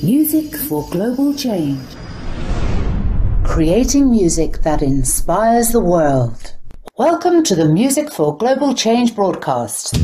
Music for global change. Creating music that inspires the world. Welcome to the Music for Global Change broadcast.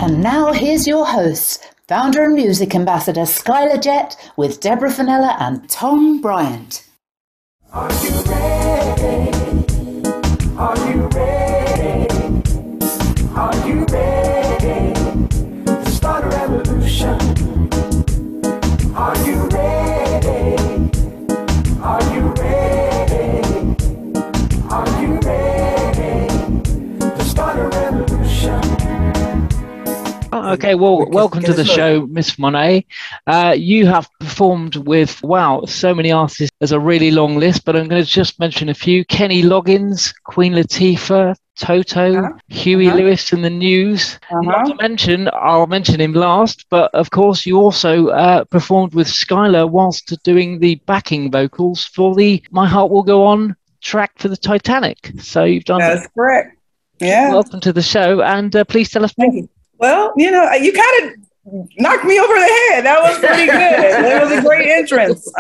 And now here's your hosts, founder and music ambassador Skyler Jett with Deborah, Fennella and Tom Bryant. Are you ready? Are you ready? Are you ready to start a revolution? Are you ready? Are you ready? Are you ready to start a revolution? Okay, well, welcome to the show, Miss Monet. You have performed with, wow, so many artists. There's a really long list, but I'm going to just mention a few. Kenny Loggins, Queen Latifah, Toto, Huey Lewis and the News. Not to mention, I'll mention him last, but of course you also performed with Skyler whilst doing the backing vocals for the My Heart Will Go On track for the Titanic. So you've done that. That's correct. Yeah. Welcome to the show, and please tell us more. Thank you. Well, you know, you kind of knocked me over the head. That was pretty good. It was a great entrance.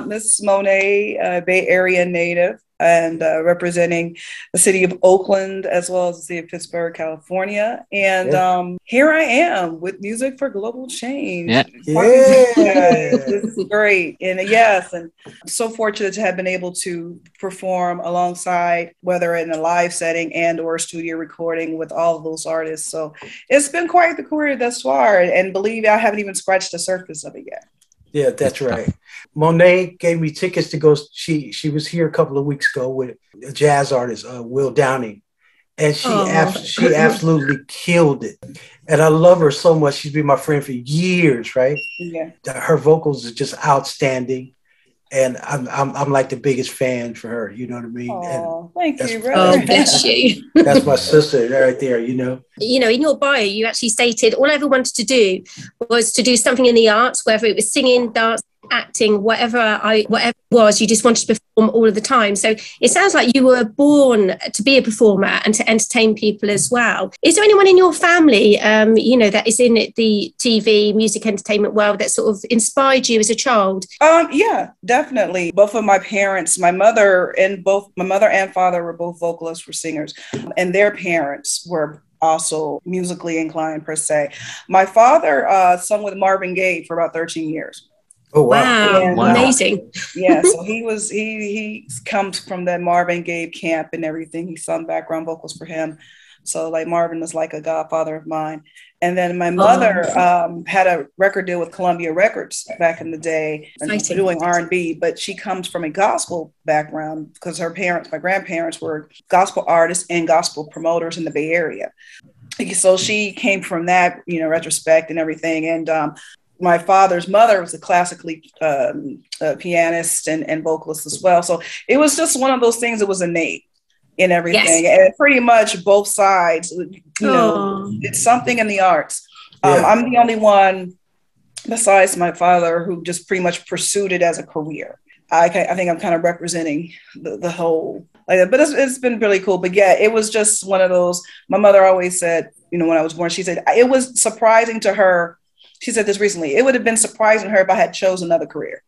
Miss Monet, Bay Area native, and representing the city of Oakland as well as the city of Pittsburgh, California. And here I am with Music for Global Change. This is great. And yes, and I'm so fortunate to have been able to perform alongside, whether in a live setting and or studio recording with all of those artists. So it's been quite the career thus far. And believe me, I haven't even scratched the surface of it yet. Yeah, that's right. Monet gave me tickets to go. She was here a couple of weeks ago with a jazz artist, Will Downing, and she absolutely killed it. And I love her so much. She's been my friend for years, right? Yeah. Her vocals are just outstanding, and I'm like the biggest fan for her. You know what I mean? Oh, thank you, brother. Oh, bless you. That's my sister right there. You know. You know, in your bio, you actually stated all I ever wanted to do was to do something in the arts, whether it was singing, dance, acting, whatever it was, you just wanted to perform all of the time. So it sounds like you were born to be a performer and to entertain people as well. Is there anyone in your family, that is in the TV, music, entertainment world that sort of inspired you as a child? Yeah, definitely. Both of my parents, my mother and father were both vocalists, were singers, and their parents were also musically inclined per se. My father sung with Marvin Gaye for about 13 years. Oh, wow. And, Amazing. So he comes from that Marvin Gaye camp and everything. He sung background vocals for him. So like Marvin is like a godfather of mine. And then my mother had a record deal with Columbia Records back in the day, and doing R&B, but she comes from a gospel background because my grandparents were gospel artists and gospel promoters in the Bay Area. So she came from that, retrospect and everything. And my father's mother was a classically pianist and vocalist as well. So it was just one of those things that was innate in everything. Yes. And pretty much both sides, it's something in the arts. I'm the only one besides my father who just pretty much pursued it as a career. I think I'm kind of representing the whole, like that, but it's been really cool. But yeah, it was just one of those, my mother always said, when I was born, she said, it was surprising to her. She said this recently. It would have been surprising to her if I had chosen another career.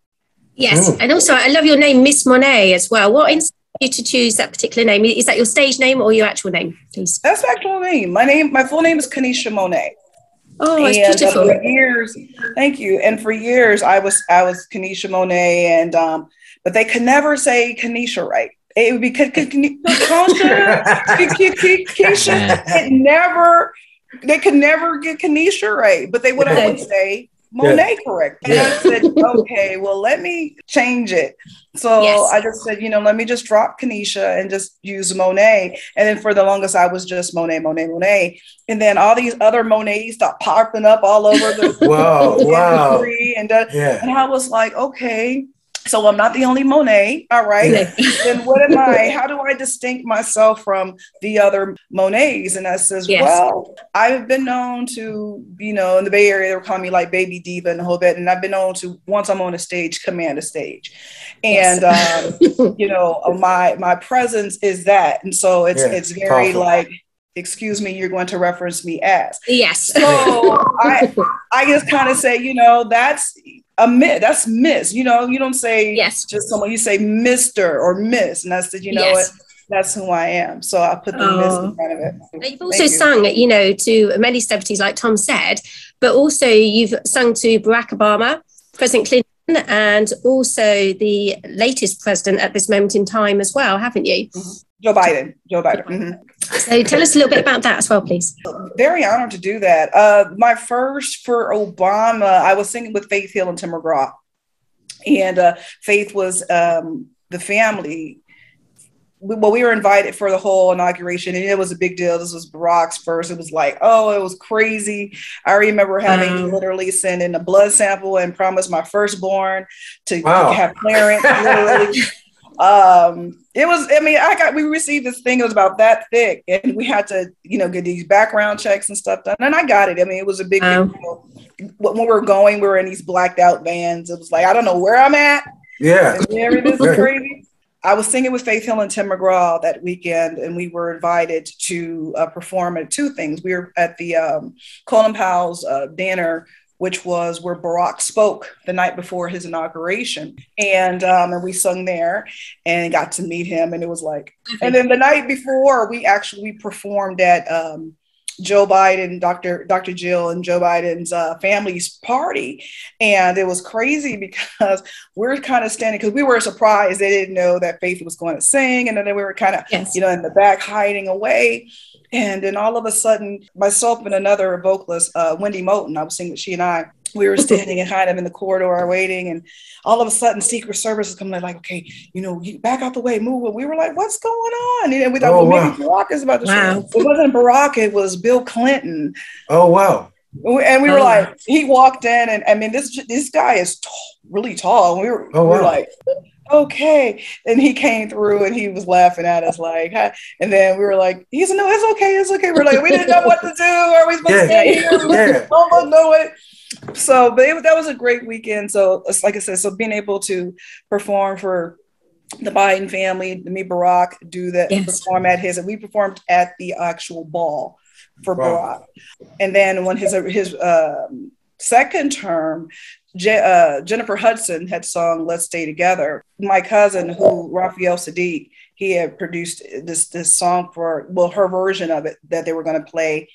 Yes. And also, I love your name, Miss Monet, as well. What inspired you to choose that particular name? Is that your stage name or your actual name, please? That's my actual name. My full name is Kanisha Monet. Oh, it's beautiful. For years, thank you. And for years, I was Kanisha Monet, and but they could never say Kanisha right. It would be Keisha. They could never get Kanisha right, but they would always say Monet correct. And I said, okay, well, let me change it. So I just said, let me just drop Kanisha and just use Monet. And then for the longest, I was just Monet. And then all these other Monets stopped popping up all over the wow. and I was like, okay. So I'm not the only Monet, all right? Then what am I? How do I distinct myself from the other Monets? And I says, well, I've been known to, you know, in the Bay Area, they're calling me like Baby Diva and the whole bit. And I've been known to, once I'm on a stage, command a stage. And, you know, my presence is that. And so it's very powerful. Like, excuse me, you're going to reference me as. Yes. So I just kind of say, you know, that's a myth. That's Miss. You know, you don't say just someone, you say Mr. or Miss. And that's the, you know what, that's who I am. So I put the Miss in front of it. You've also sung, you know, to many celebrities, like Tom said, but also you've sung to Barack Obama, President Clinton, and also the latest president at this moment in time as well, haven't you? Mm-hmm. Joe Biden. Mm-hmm. So tell us a little bit about that as well, please. Very honored to do that. My first for Obama, I was singing with Faith Hill and Tim McGraw. And Faith was the family. Well, we were invited for the whole inauguration, and it was a big deal. This was Barack's first. It was like, oh, it was crazy. I remember having to literally send in a blood sample and promise my firstborn to have clearance, literally. It was, I mean, we received this thing, it was about that thick, and we had to, you know, get these background checks and stuff done. And I got it. I mean, it was a big deal. When we were going, we were in these blacked out vans. It was like, I don't know where I'm at. Yeah. This is crazy. I was singing with Faith Hill and Tim McGraw that weekend, and we were invited to perform at two things. We were at the Colin Powell's dinner, which was where Barack spoke the night before his inauguration. And we sung there and got to meet him. And it was like, and then the night before we performed at Joe Biden, Dr. Jill and Joe Biden's family's party. And it was crazy because we're kind of standing, because we were surprised. They didn't know that Faith was going to sing. And then we were kind of, you know, in the back hiding away. And then all of a sudden, myself and another vocalist, Wendy Moulton, I was singing with she and I, we were standing and kind of in the corridor waiting. And all of a sudden, Secret Service is coming like, okay, you know, back out the way, move. And we were like, what's going on? And we thought, maybe Barack is about to show. It wasn't Barack, it was Bill Clinton. Oh, wow. And we were like, he walked in, and I mean, this guy is really tall. And we were like, okay. And he came through and he was laughing at us like, hi. And then we were like, he said, no, it's okay. We're like, we didn't know what to do. Are we supposed to stay here? Don't know it. So that was a great weekend. So like I said, so being able to perform for the Biden family, me, Barack, do that, perform at his, and we performed at the actual ball for Barack. And then when his second term, Jennifer Hudson had sung "Let's Stay Together." My cousin, Raphael Sadiq, he had produced this song for, well, her version of it that they were going to play,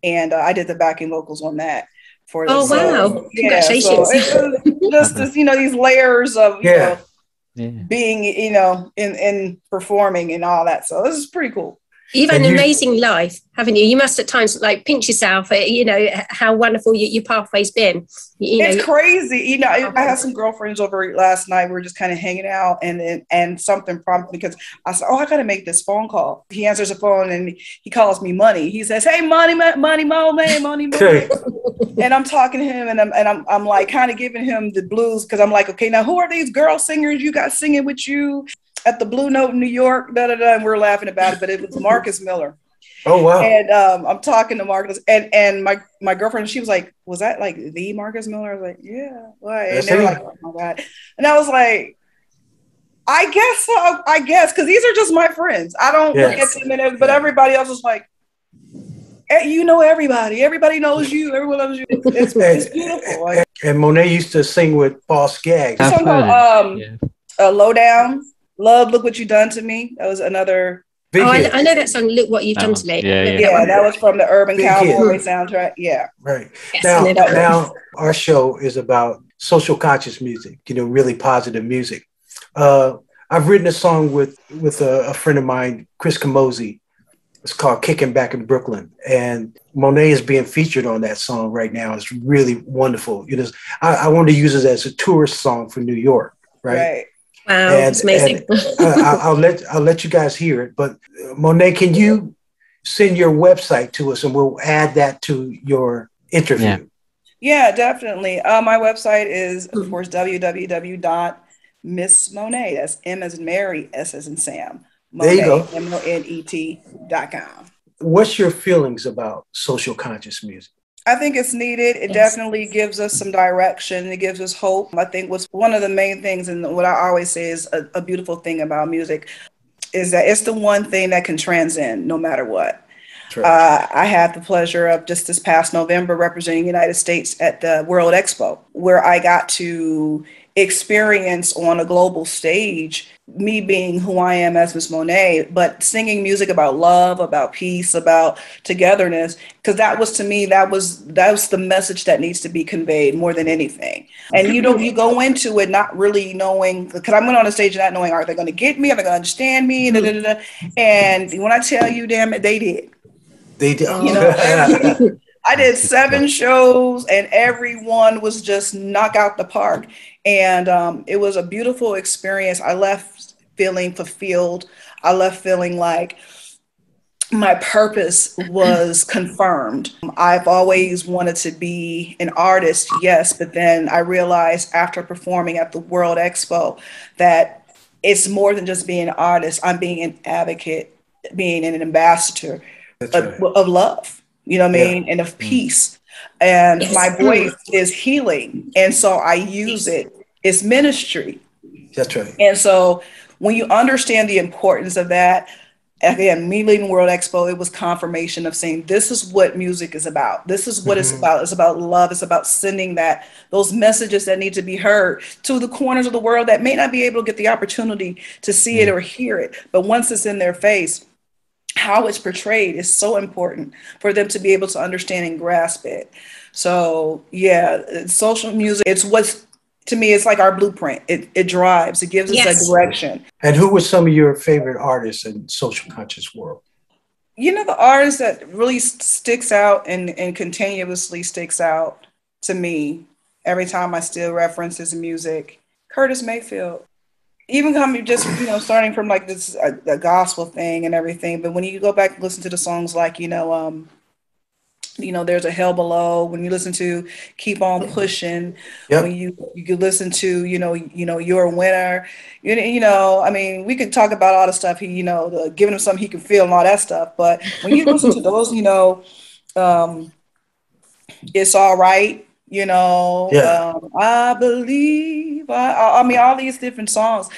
and I did the backing vocals on that. For this. Wow! Congratulations! So it was just this, you know, these layers of you know, being, you know, in performing and all that. So this is pretty cool. You've had an amazing life, haven't you? You must at times like pinch yourself, you know, how wonderful your pathway's been. It's crazy. You know, I had some girlfriends over last night. We were just kind of hanging out, and something prompted me because I said, oh, I got to make this phone call. He answers the phone and he calls me Money. He says, hey, Money, Money. And I'm talking to him, and I'm like kind of giving him the blues because I'm like, okay, now who are these girl singers you got singing with you at the Blue Note in New York? And we're laughing about it, but it was Marcus Miller. Oh, wow. And I'm talking to Marcus, and my girlfriend, she was like, was that like the Marcus Miller? I was like, yeah. Why? And they were like, oh my God. And I was like, I guess so. I guess, because these are just my friends. I don't look at them, but everybody else is like, you know, everybody knows you. Everyone loves you. It's beautiful. Like, and Monet used to sing with Paul Skaggs. A song called Low Down. Love, Look What You Done to Me. That was another. I know that song, Look What You've Done to Me. Yeah, that was from the Urban Cowboy soundtrack. Yeah. Right. Yes, now our show is about social conscious music, you know, really positive music. I've written a song with a friend of mine, Chris Camozzi. It's called Kicking Back in Brooklyn. And Monet is being featured on that song right now. It's really wonderful. You know, I wanted to use it as a tourist song for New York, right? Wow, that's amazing. I'll let you guys hear it. But Monet, can you send your website to us and we'll add that to your interview? Yeah, definitely. My website is, of course, www.mfgc, Miss Monet. That's M as in Mary, S as in Sam. There you go. MONET.com. What's your feelings about social conscious music? I think it's needed. It definitely gives us some direction. It gives us hope. I think what's one of the main things, and what I always say is a beautiful thing about music, is that it's the one thing that can transcend no matter what. I had the pleasure of just this past November representing the United States at the World Expo, where I got to experience on a global stage me being who I am as Miss Monet, but singing music about love, about peace, about togetherness, because that was, to me, that was the message that needs to be conveyed more than anything. And you go into it not really knowing, because I went on the stage not knowing, are they going to get me? Are they going to understand me? And when I tell you, damn it, they did. They did. I did 7 shows and everyone was just knock out the park. And it was a beautiful experience. I left feeling fulfilled. I left feeling like my purpose was confirmed. I've always wanted to be an artist, yes, but then I realized after performing at the World Expo that it's more than just being an artist. I'm being an advocate, being an ambassador of love, you know what I mean, and of peace. And my voice is healing. And so I use it. It's ministry. That's right. And so when you understand the importance of that, again, me leading World Expo, it was confirmation of saying, this is what music is about. This is what it's about. It's about love. It's about sending those messages that need to be heard to the corners of the world that may not be able to get the opportunity to see it or hear it. But once it's in their face, how it's portrayed is so important for them to be able to understand and grasp it. So yeah, social music, it's what's, to me, it's like our blueprint. It drives, it gives us a direction. And who were some of your favorite artists in social conscious world? You know, the artist that really sticks out and continuously sticks out to me every time I still reference his music, Curtis Mayfield. Even coming just, starting from like this the gospel thing and everything. But when you go back and listen to the songs like, There's a Hell Below, when you listen to Keep On Pushing, when you could listen to, You're a Winner, I mean, we could talk about all the stuff giving him something he can feel and all that stuff. But when you listen to those, It's All Right, I Believe, I mean, all these different songs.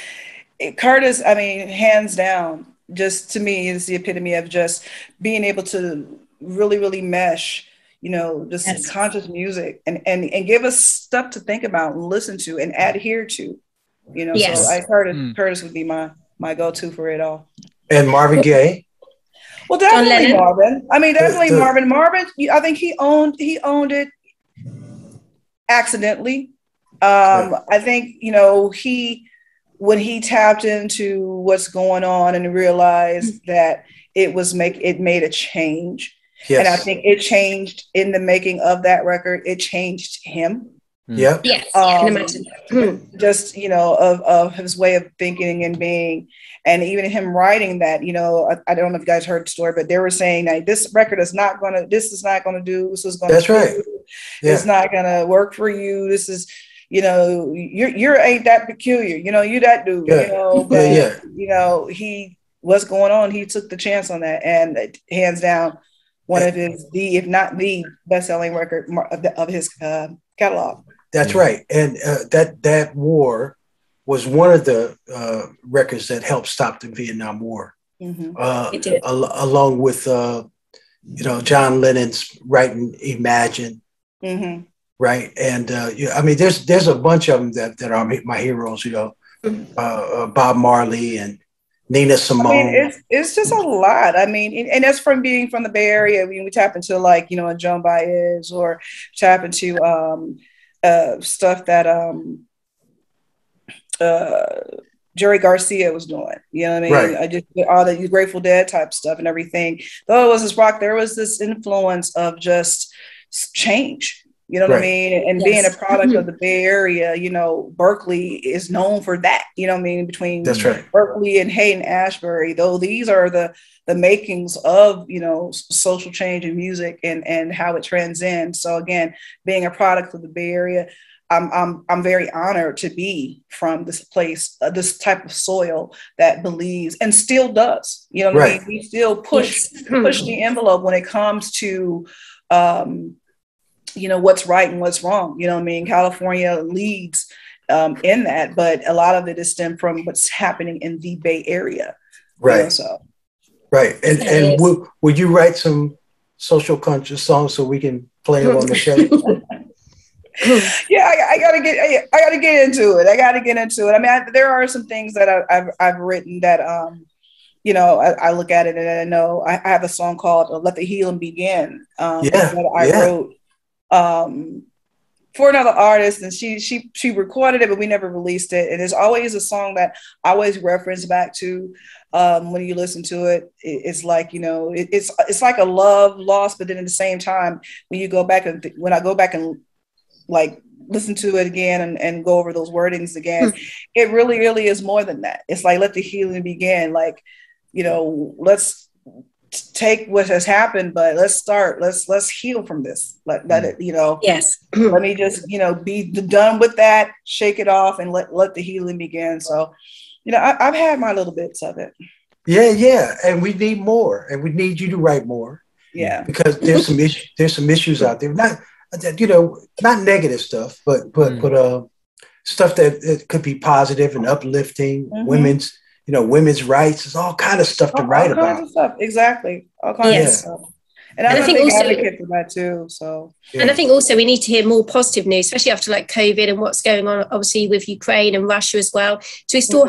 Curtis, I mean, hands down, just to me is the epitome of just being able to really, really mesh, this conscious music and give us stuff to think about and listen to and adhere to, So Curtis would be my go-to for it all. And Marvin Gaye. Well, definitely Marvin. I mean, definitely Marvin. Marvin, I think he owned it accidentally. I think, when he tapped into what's going on and realized that it made a change. Yes. And I think it changed in the making of that record. It changed him. Yeah. Yes. I can imagine. Just, of his way of thinking and being, and even him writing that, I don't know if you guys heard the story, but they were saying that this record is not going to, this is not going to do, this is going to, that's right. Yeah. It's not going to work for you. This is, you're ain't that peculiar, you that dude, but, he, what's going on? He took the chance on that, and hands down, one of his, if not the best-selling record of his catalog. That's right. And that war was one of the records that helped stop the Vietnam War. It did. Along with, John Lennon's writing Imagine. Right. And, I mean, there's a bunch of them that are my heroes, Bob Marley and Nina Simone. I mean, it's just a lot. I mean, and that's from being from the Bay Area. I mean, we tap into like, a Joan Baez, or tap into stuff that Jerry Garcia was doing. You know what I mean? Right. I just all the Grateful Dead type stuff and everything. Though it was this rock, there was this influence of just change. You know what I mean? And being a product of the Bay Area, Berkeley is known for that, you know what I mean? Between Berkeley and Haight-Ashbury, though these are the makings of, social change in music and how it transcends. So again, being a product of the Bay Area, I'm very honored to be from this place, this type of soil that believes and still does. You know what I mean? We still push the envelope when it comes to, you know, what's right and what's wrong. You know what I mean? California leads in that, but a lot of it is stemmed from what's happening in the Bay Area. Right. You know, so. Right. And would you write some social conscious songs so we can play them on the show? Yeah, I gotta get into it. I mean, there are some things that I've written that, you know, I look at it and I know I have a song called "Let the Healing Begin" that I wrote for another artist, and she recorded it, but we never released it. And it's always a song that I always reference back to when you listen to it. It's like, you know, it's like a love lost, but then at the same time, when you go back and when I go back and like listen to it again and go over those wordings again, it really, really is more than that. It's like, let the healing begin. Like, you know, let's take what has happened, but let's heal from this. Let it, you know, let me just, you know, be done with that, shake it off, and let the healing begin. So, you know, I've had my little bits of it. Yeah. And we need more, and we need you to write more. Yeah. Because there's some issues out there. Not, you know, not negative stuff, but stuff that it could be positive and uplifting. Women's rights. There's all kind of stuff to write about. All kinds of stuff, exactly. All kinds of stuff. And I'm a big advocate for that too. So, and I think also we need to hear more positive news, especially after like COVID and what's going on, obviously with Ukraine and Russia as well, to restore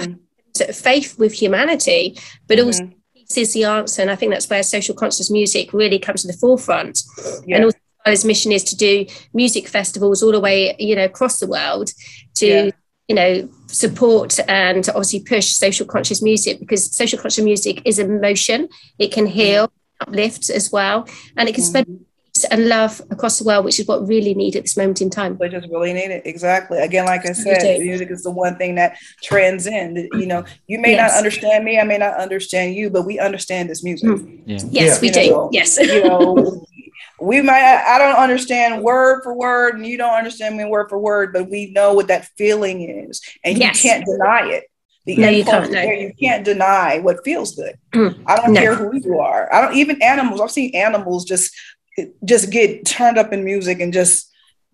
faith with humanity, but also peace is the answer. And I think that's where social conscious music really comes to the forefront. And also his mission is to do music festivals all the way, you know, across the world to, you know, support and obviously push social conscious music, because social conscious music is emotion. It can heal, uplift as well, and it can spread peace and love across the world, which is what really needed at this moment in time. We just really need it. Exactly. Again, like I said, music is the one thing that transcends. You know, you may not understand me, I may not understand you, but we understand this music. Yes, we do. Yes. You know, I don't understand word for word, and you don't understand me word for word, but we know what that feeling is, and you can't deny it. You can't. You can't deny what feels good. I don't care who you are. I don't, even animals. I've seen animals just get turned up in music and just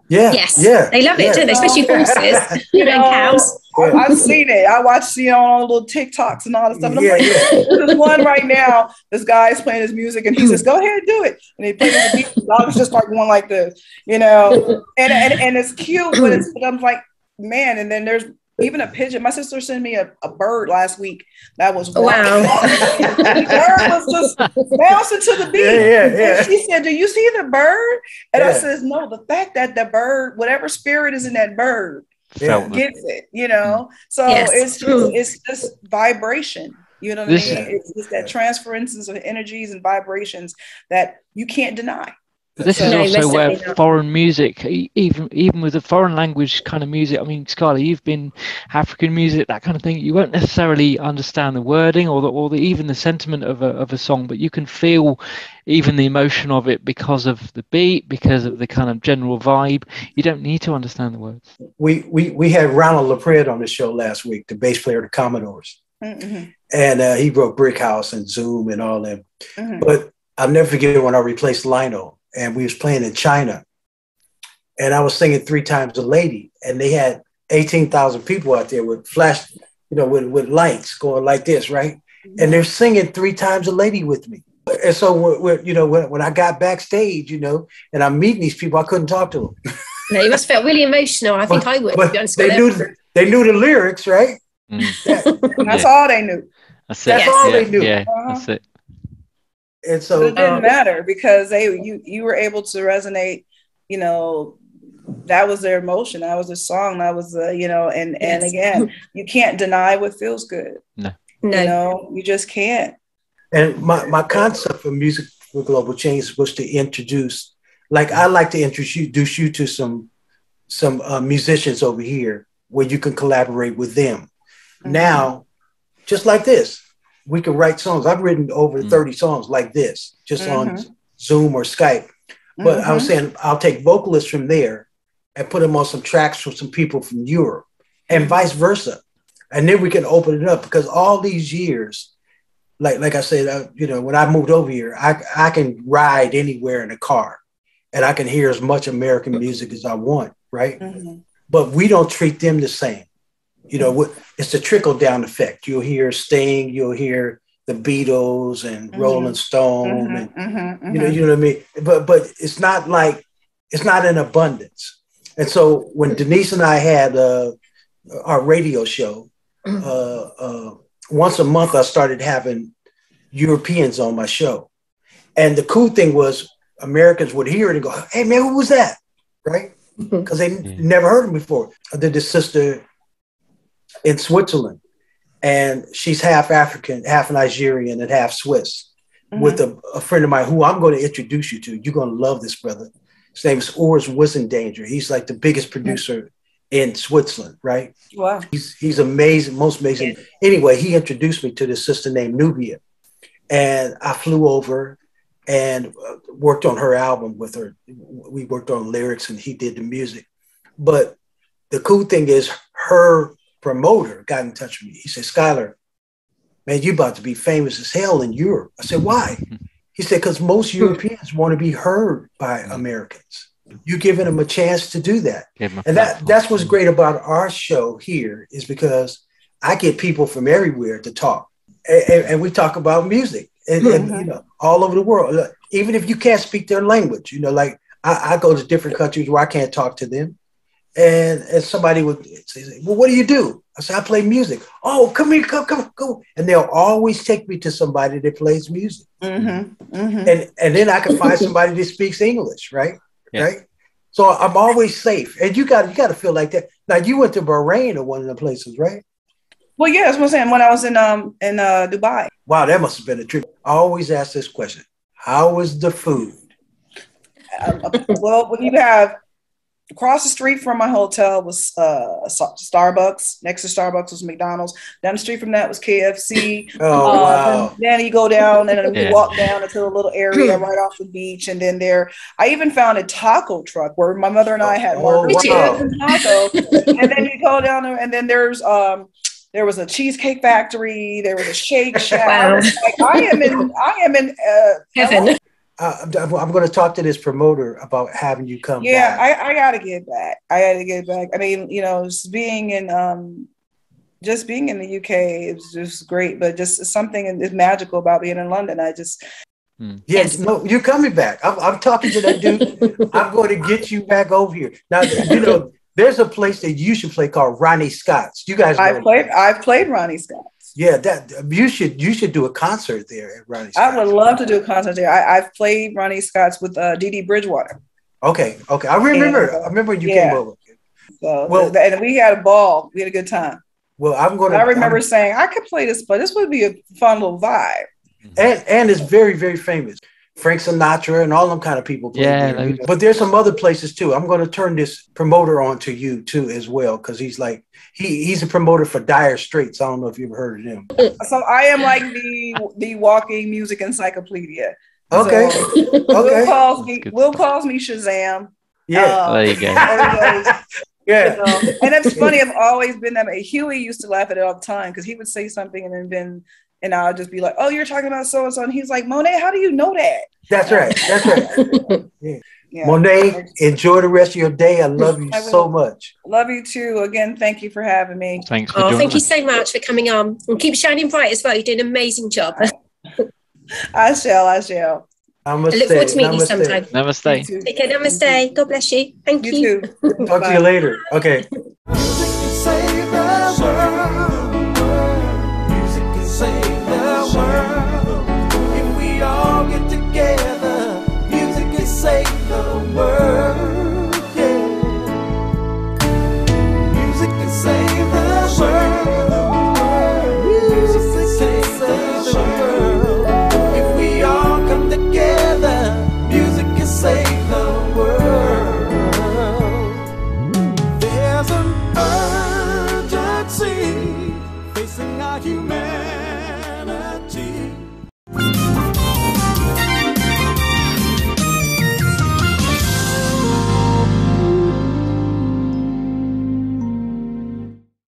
they love it, don't they? Especially horses, you know, cows. I've seen it. I watch, you know, all little TikToks and all this stuff. And I'm like, there's one right now. This guy's playing his music, and he says, "Go ahead, do it." And he plays the beat. Dogs just start going like this, you know. And it's cute, but I'm like, man. And then there's even a pigeon. My sister sent me a bird last week. That was wow. The bird was just bouncing to the beat. And she said, "Do you see the bird?" And I says, "No, the fact that the bird, whatever spirit is in that bird, gets it, you know." So it's just vibration. You know what I mean? It's that transferences of energies and vibrations that you can't deny. But this is also where foreign music, even with the foreign language kind of music, I mean, Skyler, you've been African music, that kind of thing. You won't necessarily understand the wording or even the sentiment of a song, but you can feel even the emotion of it because of the beat, because of the kind of general vibe. You don't need to understand the words. We had Ronald LaPrade on the show last week, the bass player of the Commodores, and he wrote Brick House and Zoom and all that. But I'll never forget when I replaced Lionel. And we was playing in China, and I was singing Three Times a Lady, and they had 18,000 people out there with flash, you know, with lights going like this, right? And they're singing Three Times a Lady with me. And so, you know, when I got backstage, you know, and I'm meeting these people, I couldn't talk to them. No, you must have felt really emotional. I think I would. But they knew the lyrics, right? That's all they knew. That's all they knew. Yeah, that's it. And so it didn't matter because you were able to resonate, you know, that was their emotion. That was their song. That was you know, and again, you can't deny what feels good. No. You know, you just can't. And my concept for Music for Global Change was to introduce, like I like to introduce you to some musicians over here where you can collaborate with them. Now, just like this. We can write songs. I've written over 30 songs like this, just on Zoom or Skype. But I was saying, I'll take vocalists from there and put them on some tracks for some people from Europe and vice versa. And then we can open it up because all these years, like I said, you know, when I moved over here, I can ride anywhere in a car and I can hear as much American music as I want, right? Mm-hmm. But we don't treat them the same. You know, it's the trickle down effect. You'll hear Sting, you'll hear the Beatles and Rolling Stone, and you know what I mean. But it's not like it's not in abundance. And so when Denise and I had our radio show, once a month I started having Europeans on my show, and the cool thing was Americans would hear it and go, "Hey man, who was that?" Right? Because they never heard him before. I did this sister in Switzerland, and she's half African, half Nigerian, and half Swiss, with a friend of mine who I'm going to introduce you to. You're going to love this brother. His name is Urs Wissendanger. He's like the biggest producer in Switzerland, right? Wow. He's amazing, most amazing. Yeah. Anyway, he introduced me to this sister named Nubia, and I flew over and worked on her album with her. We worked on lyrics and he did the music. But the cool thing is her promoter got in touch with me. He said, "Skyler, man, you about to be famous as hell in Europe." I said, "Why?" He said, "Because most Europeans want to be heard by Americans. You're giving them a chance to do that." And that's what's great about our show here is because I get people from everywhere to talk. And we talk about music and you know, all over the world. Even if you can't speak their language, you know, like I go to different countries where I can't talk to them. And somebody would say, "Well, what do you do?" I say, "I play music." "Oh, come here, come. And they'll always take me to somebody that plays music. And then I can find somebody that speaks English, right? Yeah. Right. So I'm always safe. And you got to feel like that. Now you went to Bahrain or one of the places, right? Well, yeah, that's what I'm saying. When I was in Dubai. Wow, that must have been a trip. I always ask this question: how was the food? Well, when you have across the street from my hotel was Starbucks. Next to Starbucks was McDonald's. Down the street from that was KFC. Oh, wow. Then you go down and then we walk down into a little area right off the beach. And then I even found a taco truck where my mother and I had margaritas and tacos. And then you go down there and then there was a cheesecake factory. There was a Shake Shack. Wow. Like, I am in heaven. I'm going to talk to this promoter about having you come back. Yeah, I got to get back. I mean, you know, just being in the UK is just great, but just something is magical about being in London. Yes, no, you're coming back. I'm talking to that dude. I'm going to get you back over here. Now, you know, there's a place that you should play called Ronnie Scott's. You guys know I've played Ronnie Scott's. Yeah, that you should do a concert there at Ronnie Scott's. I would love to do a concert there. I've played Ronnie Scott's with Dee Dee Bridgewater. Okay. I remember when you came over. So, and we had a ball. We had a good time. Well, I remember saying I could play this, but this would be a fun little vibe. And it's very, very famous. Frank Sinatra and all them kind of people play there. But there's some other places too. I'm going to turn this promoter on to you too as well, because he's like he's a promoter for Dire Straits. I don't know if you've heard of him. So I am like the walking music encyclopedia. Okay. So Will calls me Shazam. Yeah, there you go. Yeah. You know? And it's funny. I've always been that way. Huey used to laugh at it all the time because he would say something and I'll just be like, "Oh, you're talking about so and so," and he's like, "Monet, how do you know that?" That's right. Yeah. Monet, enjoy the rest of your day. I love you so much. Love you too. Again, thank you for having me. Thanks for joining thank you so much for coming on. And keep shining bright as well. You did an amazing job. I shall. Namaste. I look forward to meeting you sometime. Namaste. Take care. Namaste. God bless you. Thank you. You too. Talk to you later. Okay. If we all get together, music can save the world. Yeah. Music can save the world. Music can save the world. If we all come together, music can save the world. There's an urgency facing our humanity.